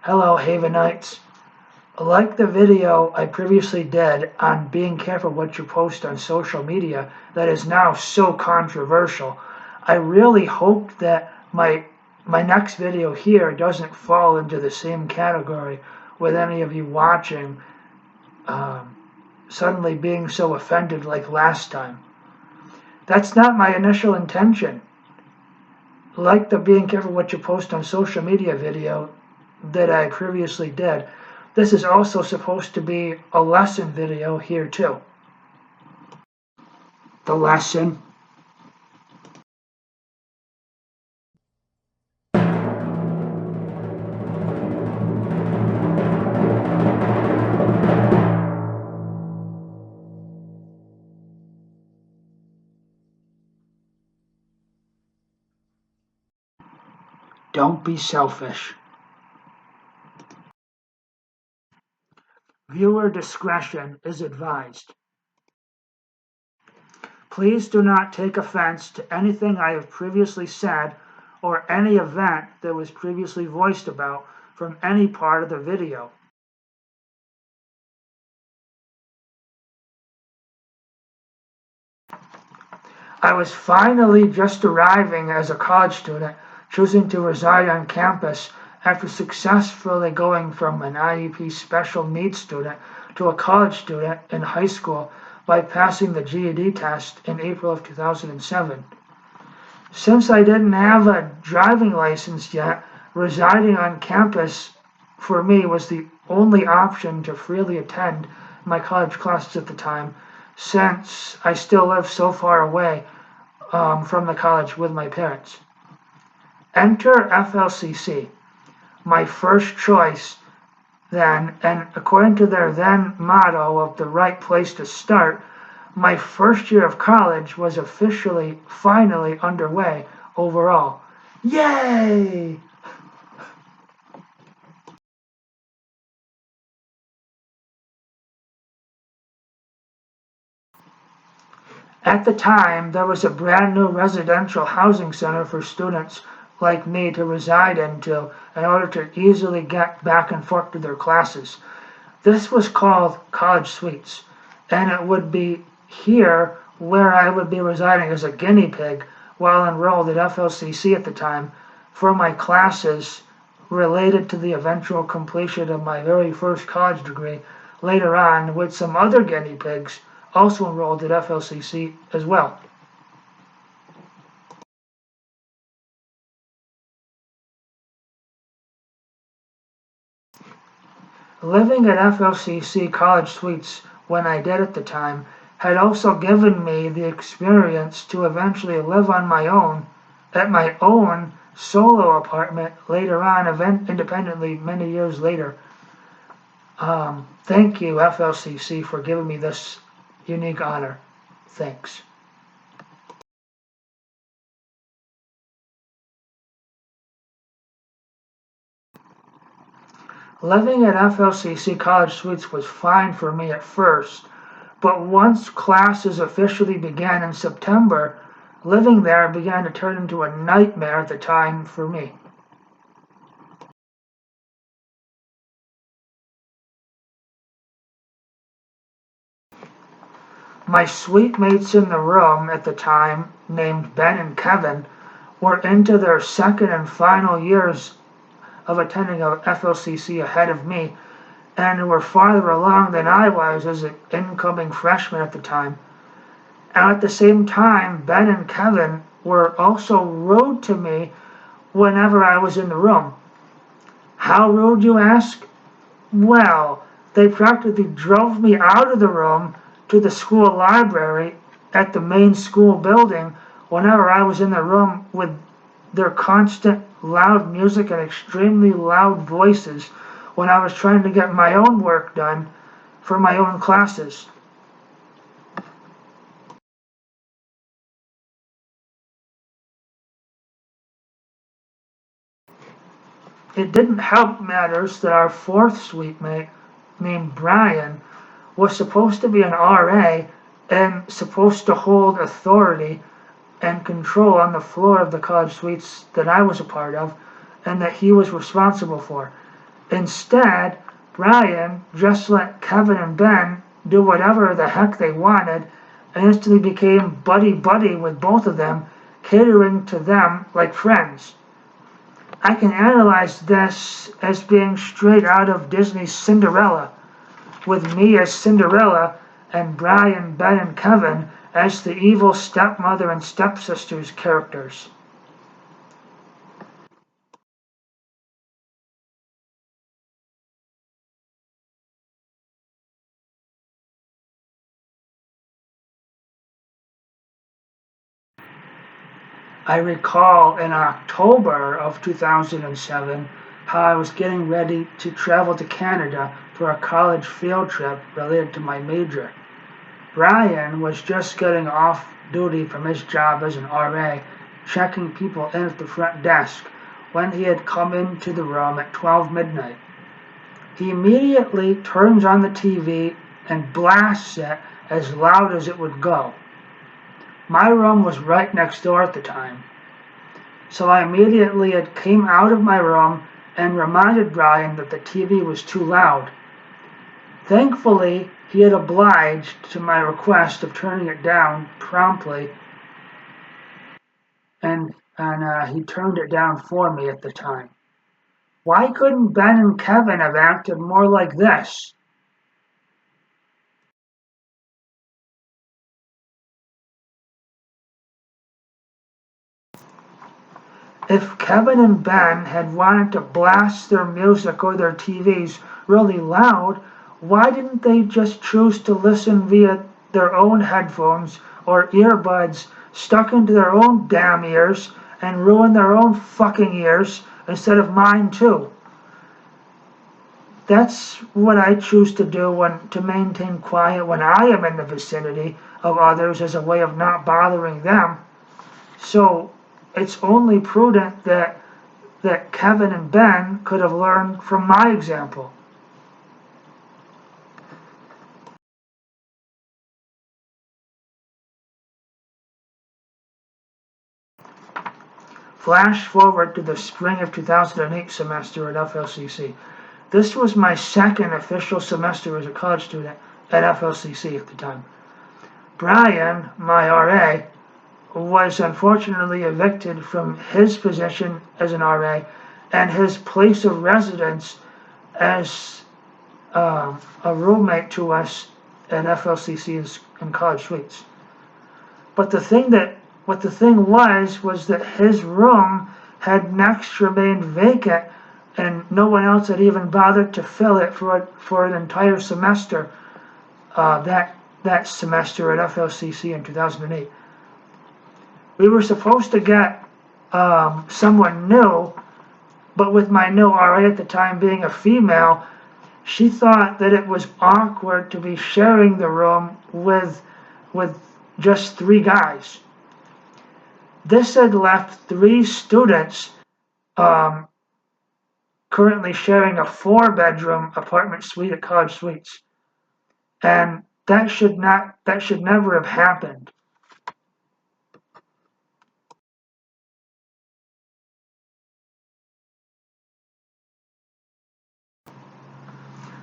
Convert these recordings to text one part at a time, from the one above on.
Hello, Havenites. Like the video I previously did on being careful what you post on social media that is now so controversial, I really hope that my next video here doesn't fall into the same category with any of you watching um, suddenly being so offended like last time. That's not my initial intention. Like the being careful what you post on social media video that I previously did, this is also supposed to be a lesson video here too. The lesson. Don't be selfish. Viewer discretion is advised. Please do not take offense to anything I have previously said or any event that was previously voiced about from any part of the video. I was finally just arriving as a college student, choosing to reside on campus after successfully going from an IEP special needs student to a college student in high school by passing the GED test in April of 2007. Since I didn't have a driving license yet, residing on campus for me was the only option to freely attend my college classes at the time, since I still live so far away from the college with my parents. Enter FLCC, my first choice then, and according to their then motto of the right place to start, my first year of college was finally underway overall. Yay! At the time, there was a brand new residential housing center for students like me to reside into in order to easily get back and forth to their classes. This was called College Suites, and it would be here where I would be residing as a guinea pig while enrolled at FLCC at the time for my classes related to the eventual completion of my very first college degree later on with some other guinea pigs also enrolled at FLCC as well. Living at FLCC College Suites when I did at the time had also given me the experience to eventually live on my own at my own solo apartment later on, independently many years later. Thank you, FLCC, for giving me this unique honor. Thanks. Living at FLCC College Suites was fine for me at first, but once classes officially began in September, living there began to turn into a nightmare at the time for me. My suite mates in the room at the time, named Ben and Kevin, were into their second and final years of attending a FLCC ahead of me, and were farther along than I was as an incoming freshman at the time. And at the same time, Ben and Kevin were also rude to me whenever I was in the room. How rude, you ask? Well, they practically drove me out of the room to the school library at the main school building whenever I was in the room with their constant loud music and extremely loud voices when I was trying to get my own work done for my own classes. It didn't help matters that our fourth suite mate, named Brian, was supposed to be an RA and supposed to hold authority and control on the floor of the college suites that I was a part of and that he was responsible for. Instead, Brian just let Kevin and Ben do whatever the heck they wanted and instantly became buddy-buddy with both of them, catering to them like friends. I can analyze this as being straight out of Disney's Cinderella, with me as Cinderella and Brian, Ben, and Kevin as the evil stepmother and stepsisters characters. I recall in October of 2007 how I was getting ready to travel to Canada for a college field trip related to my major. Brian was just getting off duty from his job as an RA, checking people in at the front desk, when he had come into the room at 12 midnight. He immediately turns on the TV and blasts it as loud as it would go. My room was right next door at the time, so I immediately came out of my room and reminded Brian that the TV was too loud. Thankfully, he had obliged to my request of turning it down promptly, and he turned it down for me at the time. Why couldn't Ben and Kevin have acted more like this? If Kevin and Ben had wanted to blast their music or their TVs really loud, why didn't they just choose to listen via their own headphones or earbuds stuck into their own damn ears and ruin their own fucking ears instead of mine too? That's what I choose to do to maintain quiet when I am in the vicinity of others as a way of not bothering them. So it's only prudent that Kevin and Ben could have learned from my example. Flash forward to the spring of 2008 semester at FLCC. This was my second official semester as a college student at FLCC at the time. Brian, my RA, was unfortunately evicted from his position as an RA and his place of residence as a roommate to us at FLCC in College Suites. But what the thing was that his room had next remained vacant, and no one else had even bothered to fill it for an entire semester. That semester at FLCC in 2008. We were supposed to get someone new, but with my new RA at the time being a female, she thought that it was awkward to be sharing the room with just three guys. This had left three students currently sharing a 4-bedroom apartment suite at College Suites, and that should never have happened.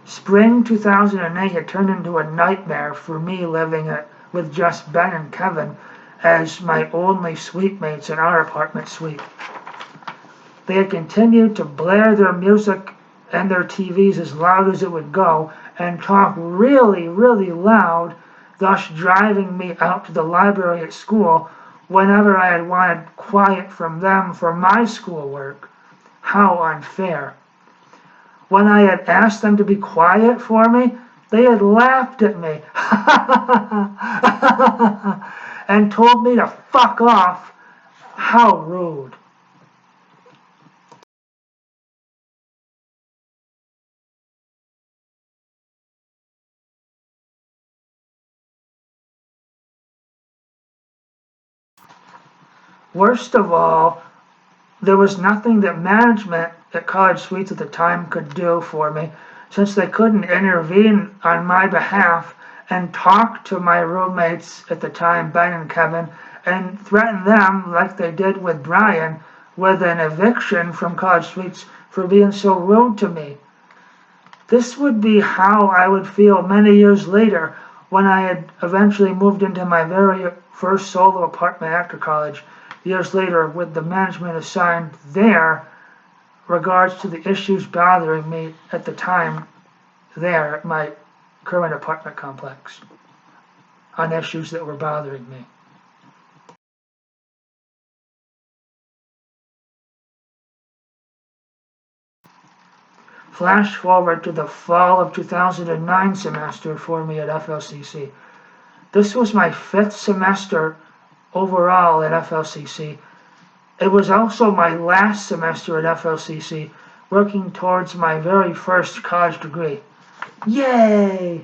Spring 2008 had turned into a nightmare for me living with just Ben and Kevin as my only suite mates in our apartment suite. They had continued to blare their music and their TVs as loud as it would go and talk really, really loud, thus driving me out to the library at school whenever I had wanted quiet from them for my schoolwork. How unfair. When I had asked them to be quiet for me, they had laughed at me and told me to fuck off. How rude. Worst of all, there was nothing that management at College Suites at the time could do for me, since they couldn't intervene on my behalf and talk to my roommates at the time, Ben and Kevin, and threaten them, like they did with Brian, with an eviction from College Suites for being so rude to me. This would be how I would feel many years later when I had eventually moved into my very first solo apartment after college, years later with the management assigned there regards to the issues bothering me at the time there at my current apartment complex on issues that were bothering me. Flash forward to the fall of 2009 semester for me at FLCC. This was my 5th semester overall at FLCC. It was also my last semester at FLCC, working towards my very first college degree. Yay!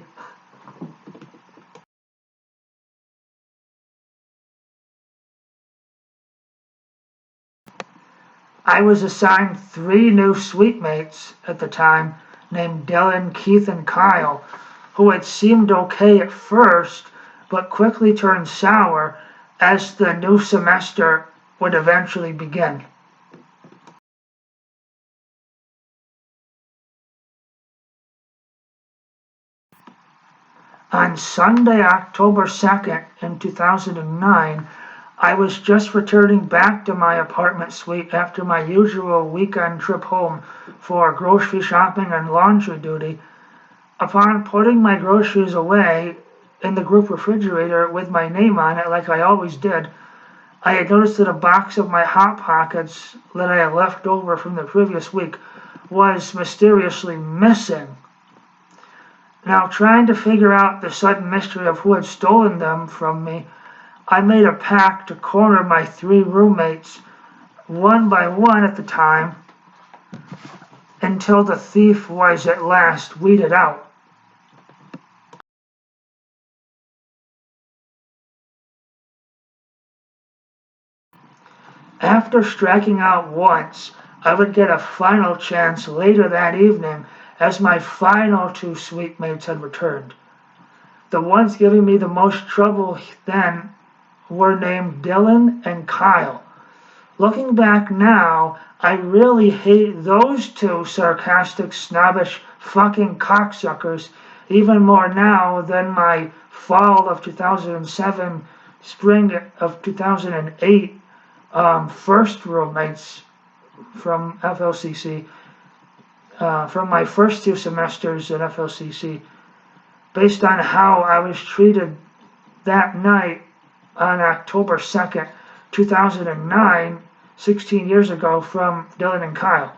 I was assigned 3 new suite mates at the time named Dylan, Keith, and Kyle, who had seemed okay at first but quickly turned sour as the new semester would eventually begin. On Sunday, October 2nd in 2009, I was just returning back to my apartment suite after my usual weekend trip home for grocery shopping and laundry duty. Upon putting my groceries away in the group refrigerator with my name on it like I always did, I had noticed that a box of my Hot Pockets that I had left over from the previous week was mysteriously missing. Now, trying to figure out the sudden mystery of who had stolen them from me, I made a pact to corner my 3 roommates, one by one at the time, until the thief was at last weeded out. After striking out once, I would get a final chance later that evening as my final 2 suite mates had returned. The ones giving me the most trouble then were named Dylan and Kyle. Looking back now, I really hate those 2 sarcastic, snobbish, fucking cocksuckers even more now than my fall of 2007, spring of 2008 first roommates from FLCC, from my first 2 semesters at FLCC, based on how I was treated that night on October 2nd, 2009, 16 years ago, from Dylan and Kyle.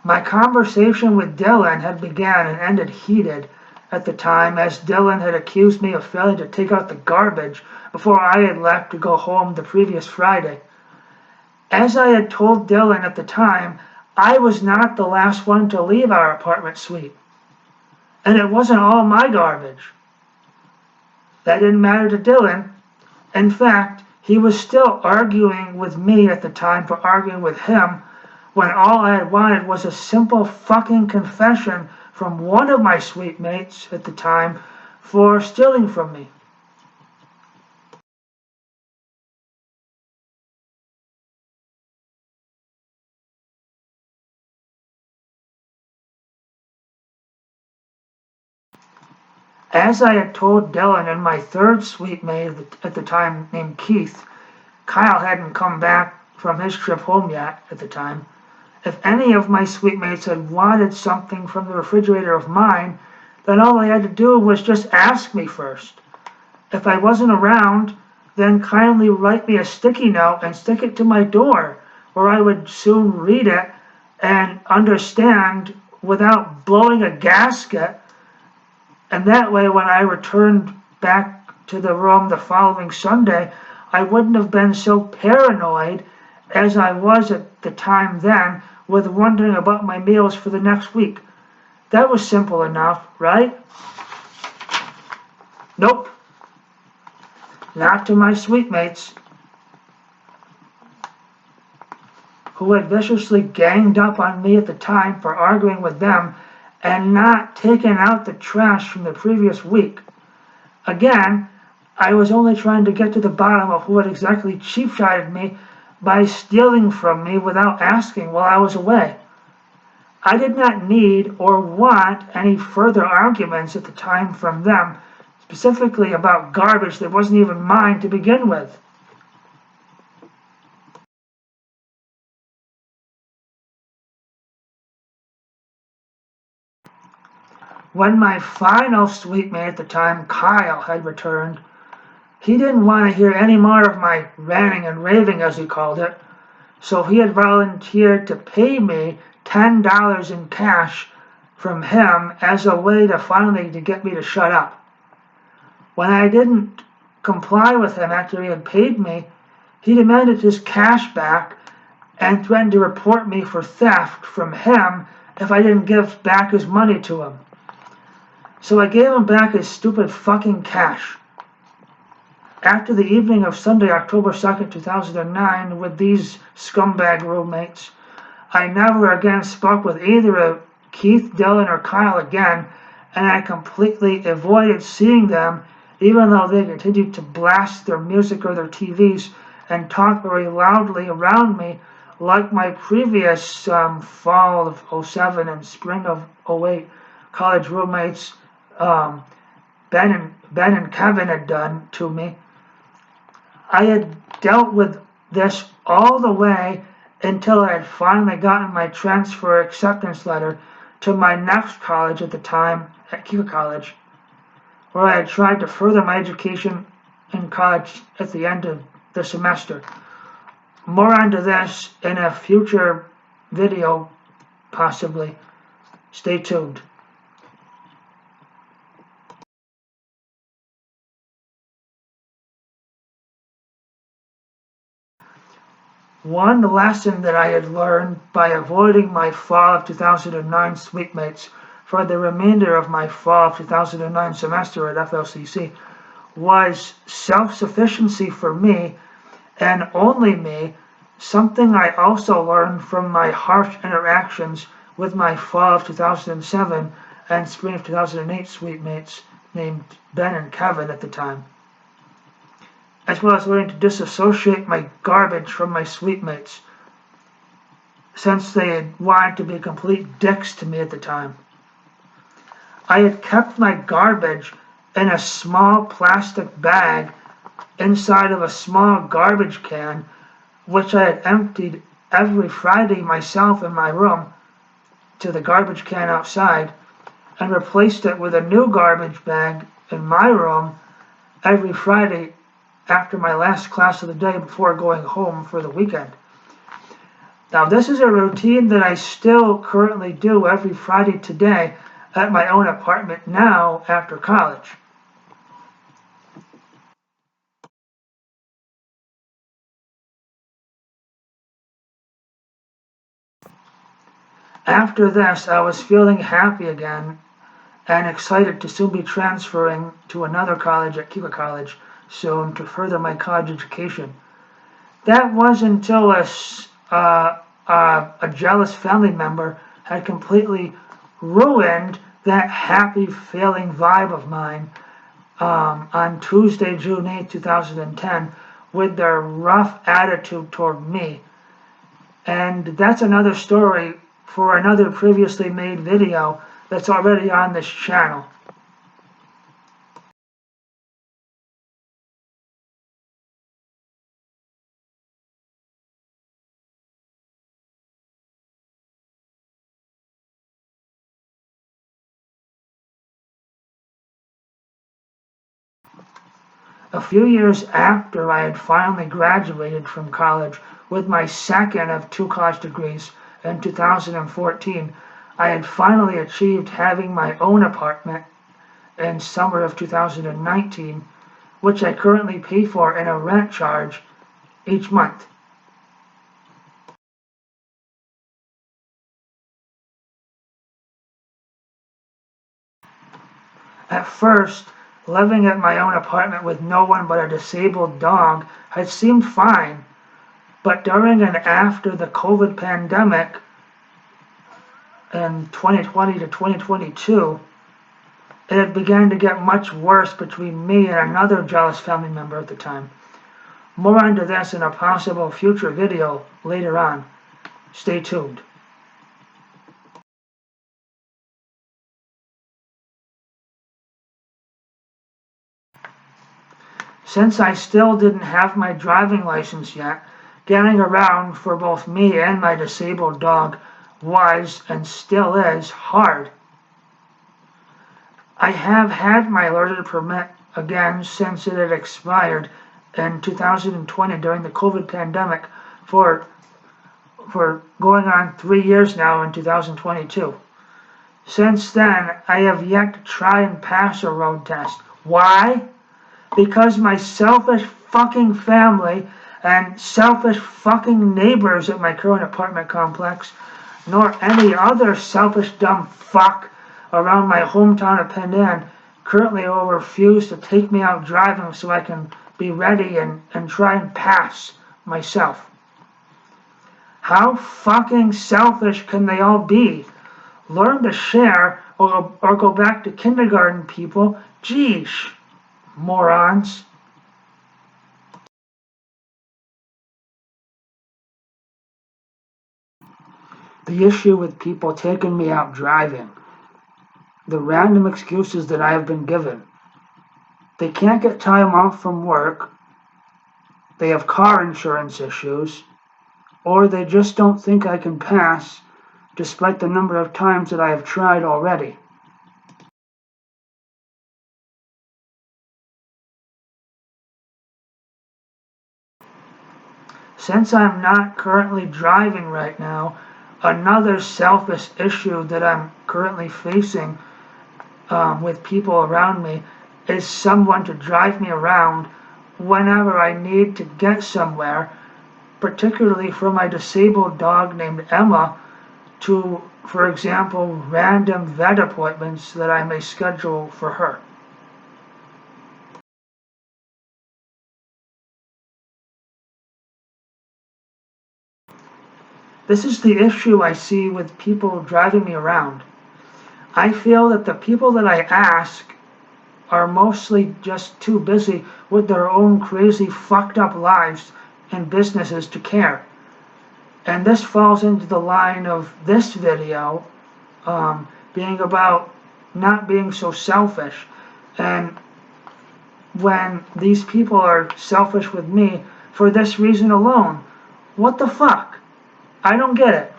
My conversation with Dylan had began and ended heated at the time, as Dylan had accused me of failing to take out the garbage before I had left to go home the previous Friday. As I had told Dylan at the time, I was not the last one to leave our apartment suite, and it wasn't all my garbage. That didn't matter to Dylan. In fact, he was still arguing with me at the time for arguing with him, when all I had wanted was a simple fucking confession from one of my suite mates at the time for stealing from me. As I had told Dylan and my 3rd suite mate at the time named Keith, Kyle hadn't come back from his trip home yet at the time. If any of my suite mates had wanted something from the refrigerator of mine, then all they had to do was just ask me first. If I wasn't around, then kindly write me a sticky note and stick it to my door, where I would soon read it and understand without blowing a gasket. And that way, when I returned back to the room the following Sunday, I wouldn't have been so paranoid as I was at the time then, with wondering about my meals for the next week. That was simple enough, right? Nope. Not to my suite mates, who had viciously ganged up on me at the time for arguing with them and not taking out the trash from the previous week. Again, I was only trying to get to the bottom of who had exactly cheap-shotted me by stealing from me without asking while I was away. I did not need or want any further arguments at the time from them, specifically about garbage that wasn't even mine to begin with. When my final suite mate at the time, Kyle, had returned, he didn't want to hear any more of my ranting and raving, as he called it, so he had volunteered to pay me $10 in cash from him as a way to finally to get me to shut up. When I didn't comply with him after he had paid me, he demanded his cash back and threatened to report me for theft from him if I didn't give back his money to him. So I gave him back his stupid fucking cash. After the evening of Sunday, October 2nd, 2009, with these scumbag roommates, I never again spoke with either Keith, Dylan, or Kyle again, and I completely avoided seeing them, even though they continued to blast their music or their TVs and talk very loudly around me, like my previous fall of '07 and spring of '08 college roommates Ben and Kevin had done to me. I had dealt with this all the way until I had finally gotten my transfer acceptance letter to my next college at the time, at Kika College, where I had tried to further my education in college at the end of the semester. More onto this in a future video, possibly. Stay tuned. One lesson that I had learned by avoiding my fall of 2009 suite mates for the remainder of my fall of 2009 semester at FLCC was self-sufficiency for me and only me, something I also learned from my harsh interactions with my fall of 2007 and spring of 2008 suite mates named Ben and Kevin at the time, as well as learning to disassociate my garbage from my suite mates, since they had wanted to be complete dicks to me at the time. I had kept my garbage in a small plastic bag inside of a small garbage can, which I had emptied every Friday myself in my room to the garbage can outside, and replaced it with a new garbage bag in my room every Friday after my last class of the day before going home for the weekend. Now, this is a routine that I still currently do every Friday today at my own apartment now after college. After this, I was feeling happy again and excited to soon be transferring to another college at Kika College soon to further my college education. That was until a jealous family member had completely ruined that happy feeling vibe of mine on Tuesday, June 8, 2010, with their rough attitude toward me. And that's another story for another previously made video that's already on this channel. A few years after I had finally graduated from college with my second of 2 college degrees in 2014, I had finally achieved having my own apartment in summer of 2019, which I currently pay for in a rent charge each month. At first, living at my own apartment with no one but a disabled dog had seemed fine, but during and after the COVID pandemic in 2020 to 2022, It had begun to get much worse between me and another jealous family member at the time. More onto this in a possible future video later on. Stay tuned. Since I still didn't have my driving license yet, getting around for both me and my disabled dog was, and still is, hard. I have had my alerted permit again since it had expired in 2020 during the COVID pandemic for going on 3 years now in 2022. Since then, I have yet to try and pass a road test. Why? Because my selfish fucking family and selfish fucking neighbors at my current apartment complex, nor any other selfish dumb fuck around my hometown of Penn currently will refuse to take me out driving so I can be ready and try and pass myself. How fucking selfish can they all be? Learn to share or go back to kindergarten, people. Jeez. Morons. The issue with people taking me out driving, the random excuses that I have been given. They can't get time off from work, they have car insurance issues, or they just don't think I can pass despite the number of times that I have tried already. Since I'm not currently driving right now, another selfish issue that I'm currently facing with people around me is someone to drive me around whenever I need to get somewhere, particularly for my disabled dog named Emma, to, for example, random vet appointments that I may schedule for her. This is the issue I see with people driving me around. I feel that the people that I ask are mostly just too busy with their own crazy fucked up lives and businesses to care. And this falls into the line of this video being about not being so selfish. And when these people are selfish with me for this reason alone, what the fuck? I don't get it.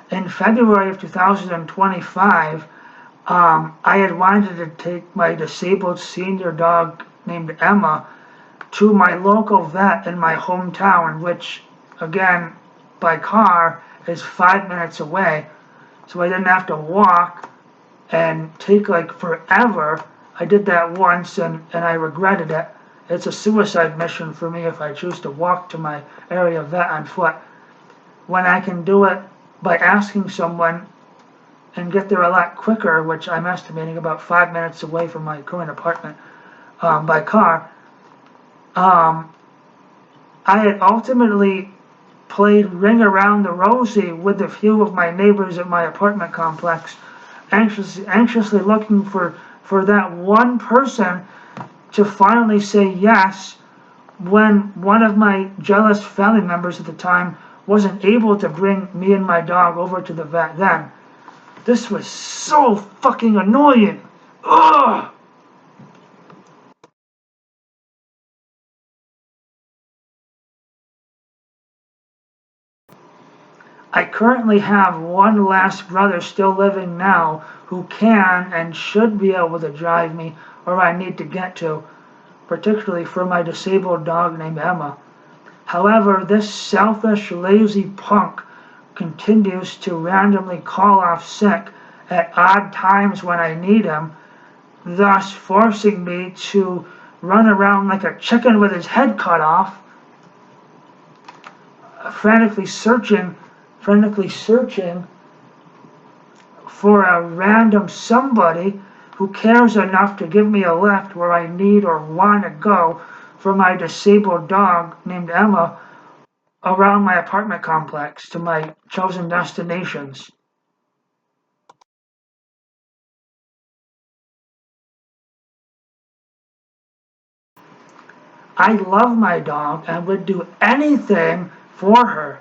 In February of 2025, I had wanted to take my disabled senior dog named Emma to my local vet in my hometown, which, again, by car is 5 minutes away. So I didn't have to walk and take like forever. I did that once and I regretted it. It's a suicide mission for me if I choose to walk to my area vet on foot, when I can do it by asking someone and get there a lot quicker, which I'm estimating about 5 minutes away from my current apartment by car. I had ultimately played Ring Around the Rosie with a few of my neighbors at my apartment complex, anxiously looking for that one person to finally say yes when one of my jealous family members at the time wasn't able to bring me and my dog over to the vet then. This was so fucking annoying. Ugh! I currently have one last brother still living now who can and should be able to drive me where I need to get to, particularly for my disabled dog named Emma. However, this selfish, lazy punk continues to randomly call off sick at odd times when I need him, thus forcing me to run around like a chicken with his head cut off, frantically searching for a random somebody who cares enough to give me a lift where I need or want to go for my disabled dog named Emma around my apartment complex to my chosen destinations. I love my dog and would do anything for her.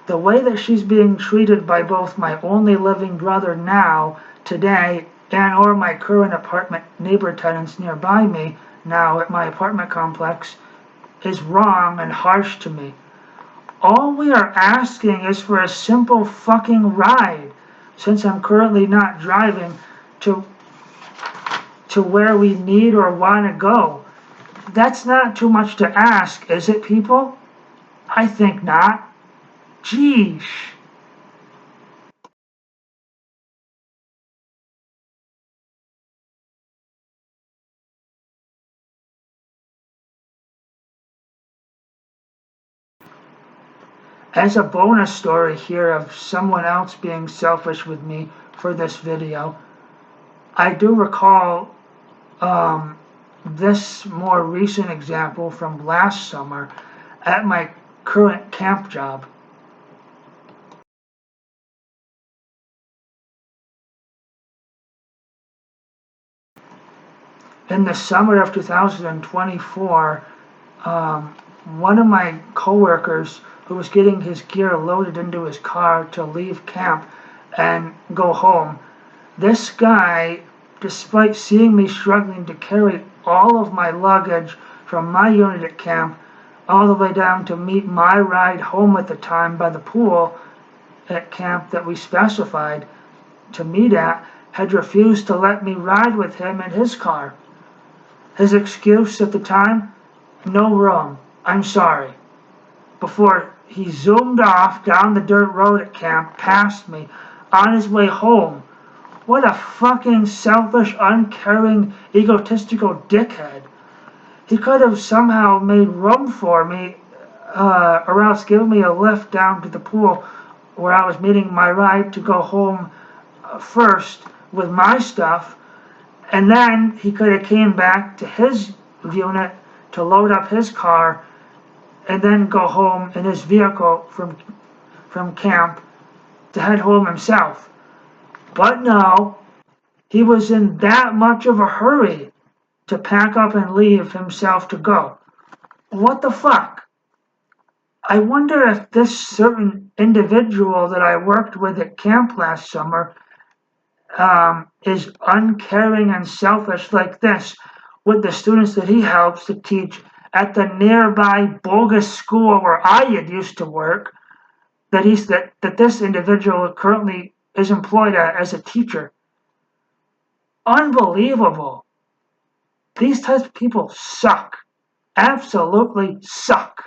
The way that she's being treated by both my only living brother now, today, and or my current apartment neighbor tenants nearby me now at my apartment complex is wrong and harsh to me. All we are asking is for a simple fucking ride, since I'm currently not driving to where we need or want to go. That's not too much to ask, is it, people? I think not. Jeez. As a bonus story here of someone else being selfish with me for this video, I do recall this more recent example from last summer at my current camp job. In the summer of 2024, one of my coworkers who was getting his gear loaded into his car to leave camp and go home, this guy, despite seeing me struggling to carry all of my luggage from my unit at camp all the way down to meet my ride home at the time by the pool at camp that we specified to meet at, had refused to let me ride with him in his car. His excuse at the time, no room, I'm sorry, before he zoomed off down the dirt road at camp past me on his way home. What a fucking selfish, uncaring, egotistical dickhead. He could have somehow made room for me, or else given me a lift down to the pool where I was meeting my ride to go home first with my stuff, and then he could have came back to his unit to load up his car and then go home in his vehicle from camp to head home himself. But no, he was in that much of a hurry to pack up and leave himself to go. What the fuck? I wonder if this certain individual that I worked with at camp last summer is uncaring and selfish like this with the students that he helps to teach at the nearby bogus school where I had used to work, that this individual currently is employed as a teacher. Unbelievable. These types of people suck. Absolutely suck.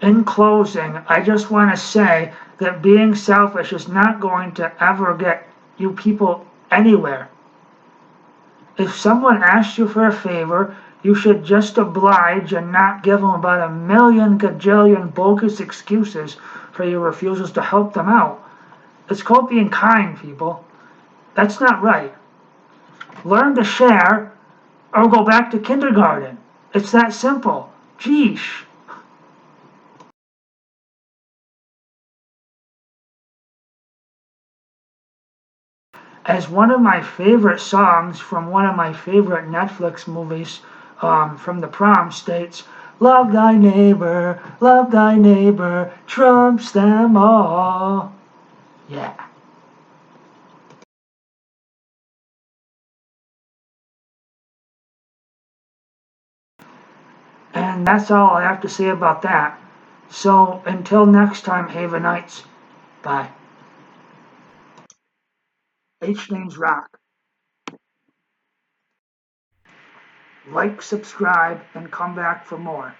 In closing, I just want to say that being selfish is not going to ever get you people anywhere. If someone asks you for a favor, you should just oblige and not give them about a million gajillion bogus excuses for your refusals to help them out. It's called being kind, people. That's not right. Learn to share or go back to kindergarten. It's that simple. Geesh. As one of my favorite songs from one of my favorite Netflix movies from the prom states, love thy neighbor, trumps them all. Yeah. And that's all I have to say about that. So until next time, Havenites, bye. H names rock. Like, subscribe, and come back for more.